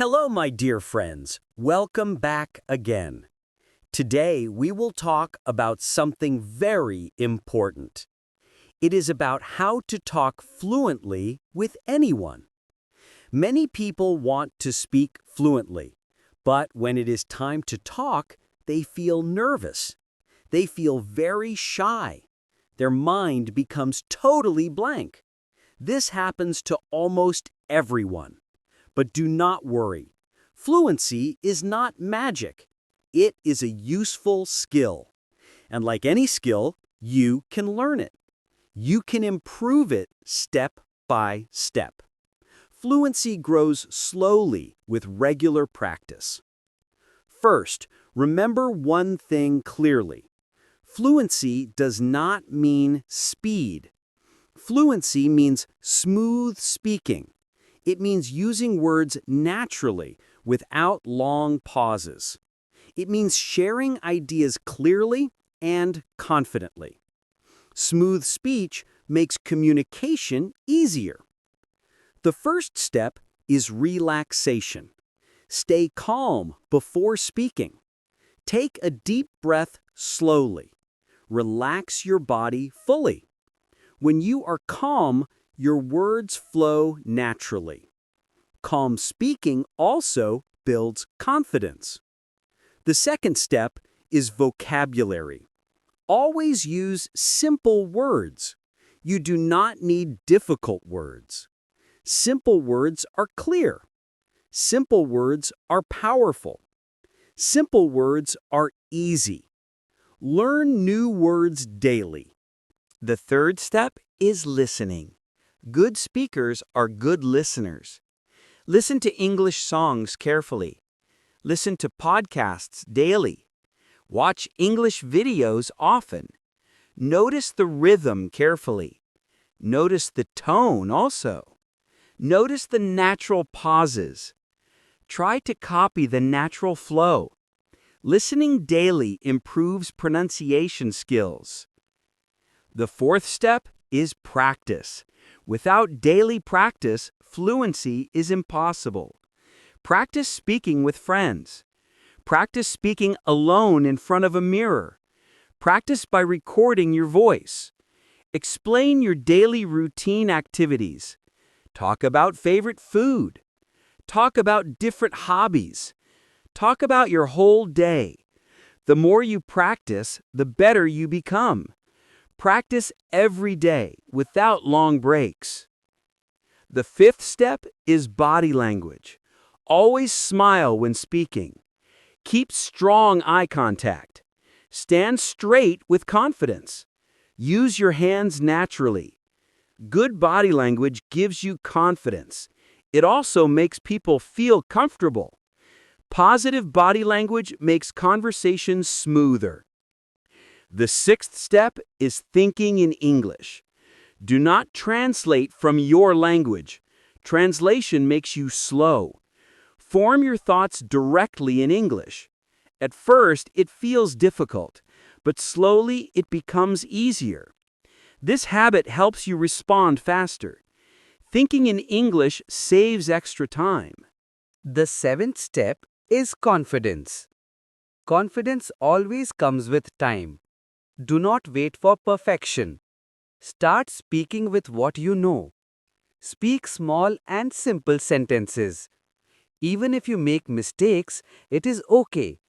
Hello, my dear friends. Welcome back again. Today, we will talk about something very important. It is about how to talk fluently with anyone. Many people want to speak fluently, but when it is time to talk, they feel nervous. They feel very shy. Their mind becomes totally blank. This happens to almost everyone. But do not worry. Fluency is not magic. It is a useful skill. And like any skill, you can learn it. You can improve it step by step. Fluency grows slowly with regular practice. First, remember one thing clearly. Fluency does not mean speed. Fluency means smooth speaking. It means using words naturally, without long pauses. It means sharing ideas clearly and confidently. Smooth speech makes communication easier. The first step is relaxation. Stay calm before speaking. Take a deep breath slowly. Relax your body fully. When you are calm, your words flow naturally. Calm speaking also builds confidence. The second step is vocabulary. Always use simple words. You do not need difficult words. Simple words are clear. Simple words are powerful. Simple words are easy. Learn new words daily. The third step is listening. Good speakers are good listeners. Listen to English songs carefully. Listen to podcasts daily. Watch English videos often. Notice the rhythm carefully. Notice the tone also. Notice the natural pauses. Try to copy the natural flow. Listening daily improves pronunciation skills. The fourth step is practice. Without daily practice, fluency is impossible. Practice speaking with friends. Practice speaking alone in front of a mirror. Practice by recording your voice. Explain your daily routine activities. Talk about favorite food. Talk about different hobbies. Talk about your whole day. The more you practice, the better you become. Practice every day without long breaks. The fifth step is body language. Always smile when speaking. Keep strong eye contact. Stand straight with confidence. Use your hands naturally. Good body language gives you confidence. It also makes people feel comfortable. Positive body language makes conversations smoother. The sixth step is thinking in English. Do not translate from your language. Translation makes you slow. Form your thoughts directly in English. At first, it feels difficult, but slowly it becomes easier. This habit helps you respond faster. Thinking in English saves extra time. The seventh step is confidence. Confidence always comes with time. Do not wait for perfection. Start speaking with what you know. Speak small and simple sentences. Even if you make mistakes, it is okay.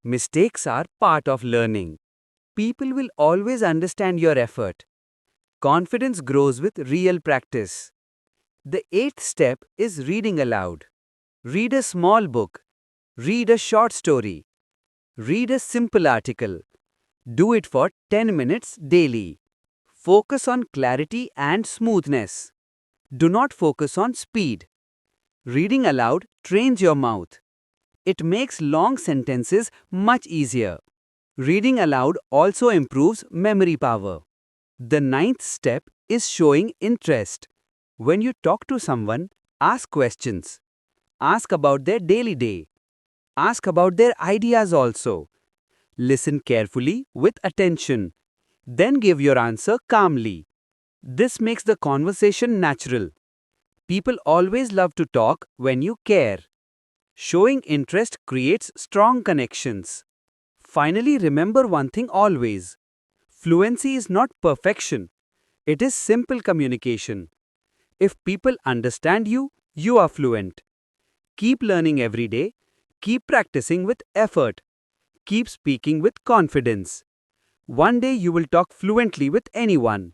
Mistakes are part of learning. People will always understand your effort. Confidence grows with real practice. The eighth step is reading aloud. Read a small book. Read a short story. Read a simple article. Do it for 10 minutes daily. Focus on clarity and smoothness. Do not focus on speed. Reading aloud trains your mouth. It makes long sentences much easier. Reading aloud also improves memory power. The ninth step is showing interest. When you talk to someone, ask questions. Ask about their daily day. Ask about their ideas also. Listen carefully with attention. Then give your answer calmly. This makes the conversation natural. People always love to talk when you care. Showing interest creates strong connections. Finally, remember one thing always. Fluency is not perfection. It is simple communication. If people understand you, you are fluent. Keep learning every day. Keep practicing with effort. Keep speaking with confidence. One day you will talk fluently with anyone.